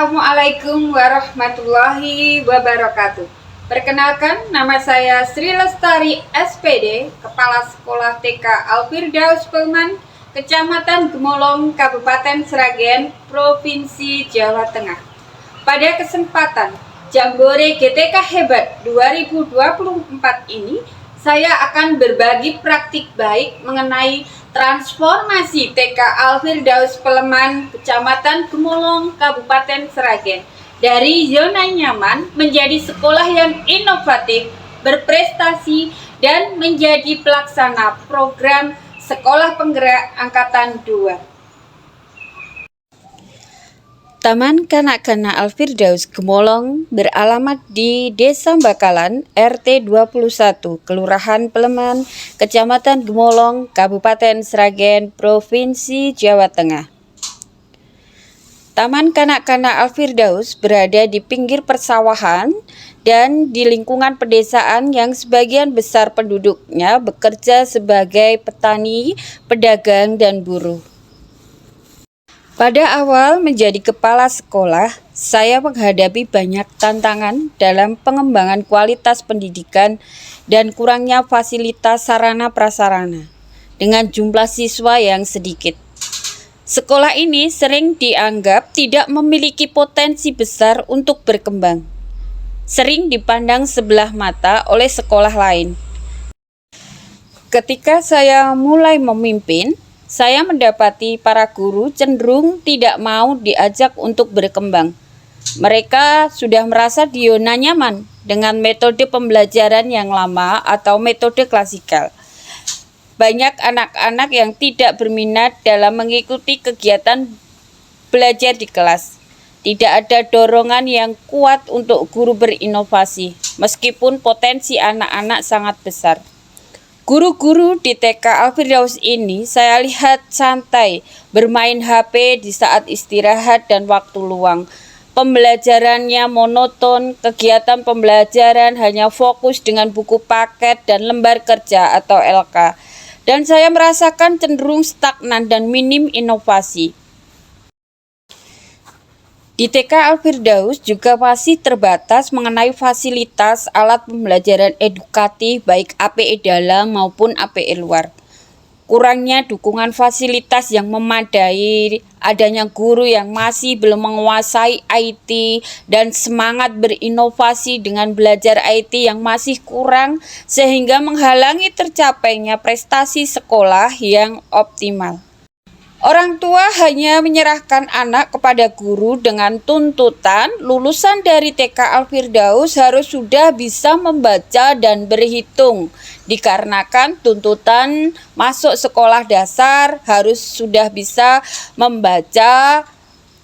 Assalamualaikum warahmatullahi wabarakatuh. Perkenalkan, nama saya Sri Lestari SPD, Kepala Sekolah TK Al-Firdaus Pelman, Kecamatan Gemolong, Kabupaten Sragen, Provinsi Jawa Tengah. Pada kesempatan Jambore GTK Hebat 2024 ini, saya akan berbagi praktik baik mengenai transformasi TK Al-Firdaus Pelman, Kecamatan Gemolong, Kabupaten Sragen, dari zona nyaman menjadi sekolah yang inovatif, berprestasi, dan menjadi pelaksana program Sekolah Penggerak Angkatan 2. Taman Kanak-kanak Al-Firdaus Gemolong beralamat di Desa Bakalan, RT 21, Kelurahan Pelman, Kecamatan Gemolong, Kabupaten Sragen, Provinsi Jawa Tengah. Taman Kanak-kanak Al-Firdaus berada di pinggir persawahan dan di lingkungan pedesaan yang sebagian besar penduduknya bekerja sebagai petani, pedagang, dan buruh. Pada awal menjadi kepala sekolah, saya menghadapi banyak tantangan dalam pengembangan kualitas pendidikan dan kurangnya fasilitas sarana prasarana dengan jumlah siswa yang sedikit. Sekolah ini sering dianggap tidak memiliki potensi besar untuk berkembang. Sering dipandang sebelah mata oleh sekolah lain. Ketika saya mulai memimpin, saya mendapati para guru cenderung tidak mau diajak untuk berkembang. Mereka sudah merasa di zona nyaman dengan metode pembelajaran yang lama atau metode klasikal. Banyak anak-anak yang tidak berminat dalam mengikuti kegiatan belajar di kelas. Tidak ada dorongan yang kuat untuk guru berinovasi, meskipun potensi anak-anak sangat besar. Guru-guru di TK Al-Firdaus ini saya lihat santai, bermain HP di saat istirahat dan waktu luang. Pembelajarannya monoton, kegiatan pembelajaran hanya fokus dengan buku paket dan lembar kerja atau LK. Dan saya merasakan cenderung stagnan dan minim inovasi. Di TK Al-Firdaus juga masih terbatas mengenai fasilitas alat pembelajaran edukatif baik APE dalam maupun APE luar. Kurangnya dukungan fasilitas yang memadai, adanya guru yang masih belum menguasai IT, dan semangat berinovasi dengan belajar IT yang masih kurang sehingga menghalangi tercapainya prestasi sekolah yang optimal. Orang tua hanya menyerahkan anak kepada guru dengan tuntutan lulusan dari TK Al-Firdaus harus sudah bisa membaca dan berhitung. Dikarenakan tuntutan masuk sekolah dasar harus sudah bisa membaca,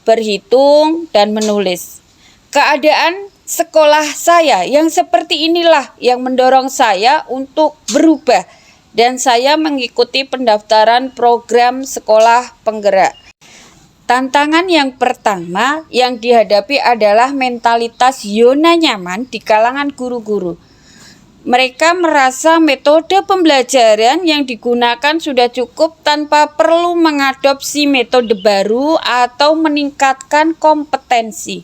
berhitung, dan menulis. Keadaan sekolah saya yang seperti inilah yang mendorong saya untuk berubah. Dan saya mengikuti pendaftaran program Sekolah Penggerak. Tantangan yang pertama yang dihadapi adalah mentalitas zona nyaman di kalangan guru-guru. Mereka merasa metode pembelajaran yang digunakan sudah cukup tanpa perlu mengadopsi metode baru atau meningkatkan kompetensi.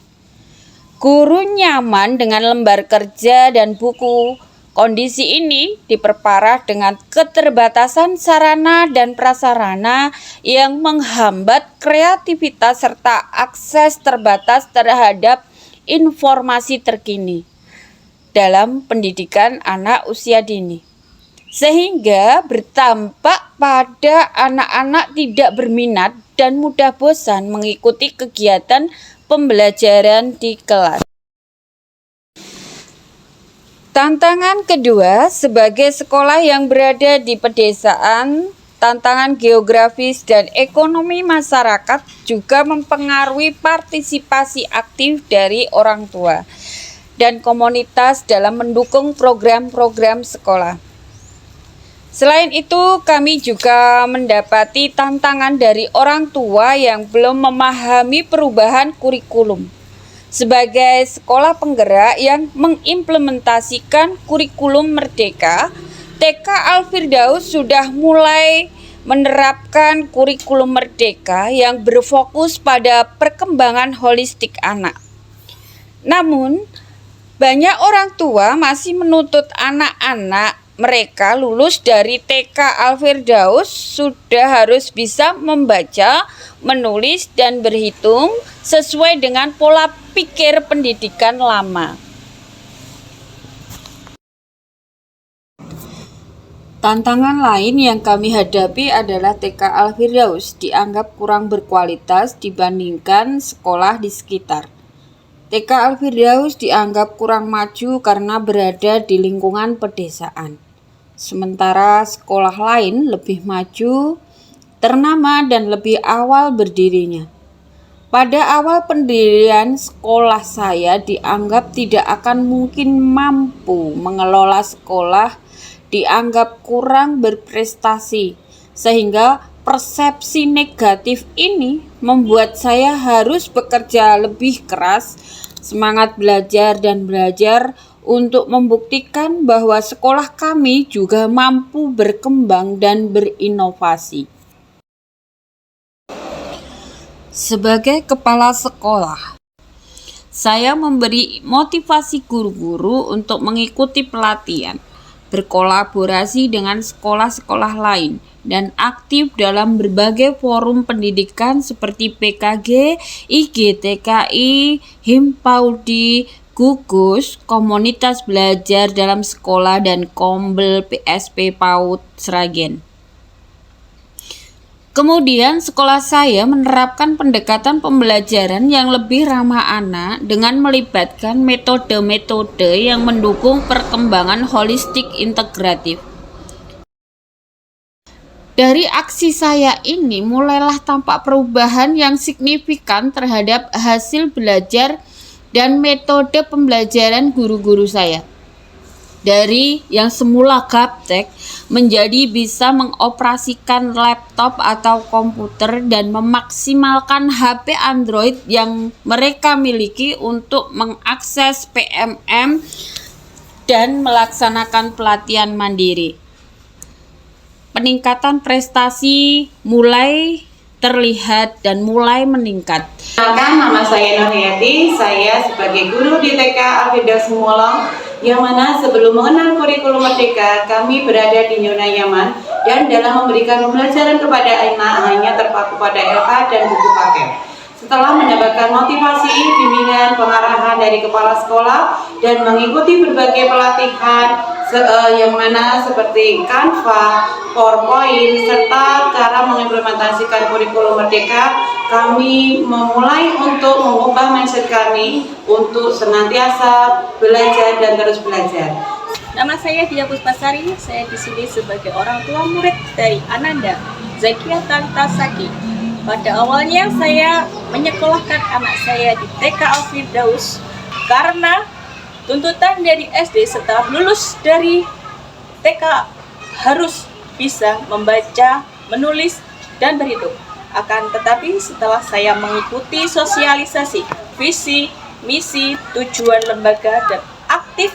Guru nyaman dengan lembar kerja dan buku. Kondisi ini diperparah dengan keterbatasan sarana dan prasarana yang menghambat kreativitas serta akses terbatas terhadap informasi terkini dalam pendidikan anak usia dini. Sehingga berdampak pada anak-anak tidak berminat dan mudah bosan mengikuti kegiatan pembelajaran di kelas. Tantangan kedua, sebagai sekolah yang berada di pedesaan, tantangan geografis dan ekonomi masyarakat juga mempengaruhi partisipasi aktif dari orang tua dan komunitas dalam mendukung program-program sekolah. Selain itu, kami juga mendapati tantangan dari orang tua yang belum memahami perubahan kurikulum. Sebagai sekolah penggerak yang mengimplementasikan kurikulum merdeka, TK Al-Firdaus sudah mulai menerapkan kurikulum merdeka yang berfokus pada perkembangan holistik anak. Namun, banyak orang tua masih menuntut anak-anak mereka lulus dari TK Al-Firdaus sudah harus bisa membaca, menulis, dan berhitung sesuai dengan pola pikir pendidikan lama. Tantangan lain yang kami hadapi adalah TK Al-Firdaus dianggap kurang berkualitas dibandingkan sekolah di sekitar. TK Al-Firdaus dianggap kurang maju karena berada di lingkungan pedesaan. Sementara sekolah lain lebih maju, ternama, dan lebih awal berdirinya. Pada awal pendirian sekolah saya dianggap tidak akan mungkin mampu mengelola sekolah, dianggap kurang berprestasi, sehingga persepsi negatif ini membuat saya harus bekerja lebih keras, semangat belajar dan belajar untuk membuktikan bahwa sekolah kami juga mampu berkembang dan berinovasi. Sebagai kepala sekolah, saya memberi motivasi guru-guru untuk mengikuti pelatihan, berkolaborasi dengan sekolah-sekolah lain, dan aktif dalam berbagai forum pendidikan seperti PKG, IGTKI, Himpaudi, Gugus, Komunitas Belajar dalam Sekolah, dan Kombel PSP PAUD Sragen. Kemudian sekolah saya menerapkan pendekatan pembelajaran yang lebih ramah anak dengan melibatkan metode-metode yang mendukung perkembangan holistik integratif. Dari aksi saya ini mulailah tampak perubahan yang signifikan terhadap hasil belajar dan metode pembelajaran guru-guru saya. Dari yang semula gaptek menjadi bisa mengoperasikan laptop atau komputer dan memaksimalkan HP Android yang mereka miliki untuk mengakses PMM dan melaksanakan pelatihan mandiri. Peningkatan prestasi mulai terlihat dan mulai meningkat. Nama saya Nurhayati, saya sebagai guru di TK Al-Firdaus Mulong, yang mana sebelum mengenal kurikulum merdeka, kami berada di zona nyaman dan dalam memberikan pembelajaran kepada anak hanya terpaku pada LK dan buku paket. Setelah mendapatkan motivasi, bimbingan, pengarahan dari kepala sekolah dan mengikuti berbagai pelatihan yang mana seperti Canva, PowerPoint, serta cara mengimplementasikan kurikulum merdeka, kami memulai untuk mengubah mindset kami untuk senantiasa belajar dan terus belajar. Nama saya Dia Puspasari, saya di sini sebagai orang tua murid dari Ananda Zakia Talita Saki. Pada awalnya saya menyekolahkan anak saya di TK Al-Firdaus karena tuntutan dari SD setelah lulus dari TK harus bisa membaca, menulis, dan berhitung. Akan tetapi setelah saya mengikuti sosialisasi, visi, misi, tujuan lembaga, dan aktif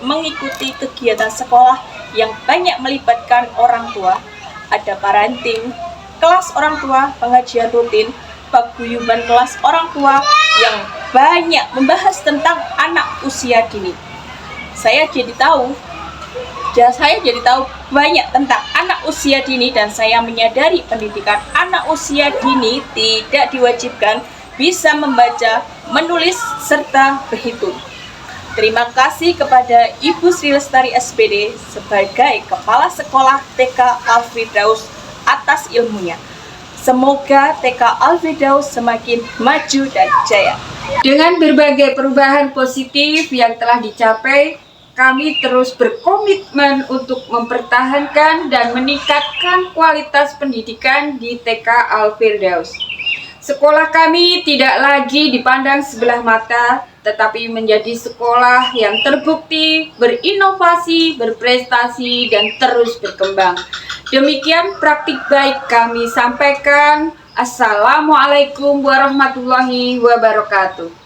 mengikuti kegiatan sekolah yang banyak melibatkan orang tua, ada parenting, kelas orang tua, pengajian rutin, paguyuban kelas orang tua yang banyak membahas tentang anak usia dini. Saya jadi tahu banyak tentang anak usia dini dan saya menyadari pendidikan anak usia dini tidak diwajibkan bisa membaca, menulis, serta berhitung. Terima kasih kepada Ibu Sri Lestari SPD sebagai Kepala Sekolah TK Al-Firdaus atas ilmunya. Semoga TK Al-Firdaus semakin maju dan jaya. Dengan berbagai perubahan positif yang telah dicapai, kami terus berkomitmen untuk mempertahankan dan meningkatkan kualitas pendidikan di TK Al-Firdaus. Sekolah kami tidak lagi dipandang sebelah mata, tetapi menjadi sekolah yang terbukti, berinovasi, berprestasi, dan terus berkembang. Demikian praktik baik kami sampaikan. Assalamualaikum warahmatullahi wabarakatuh.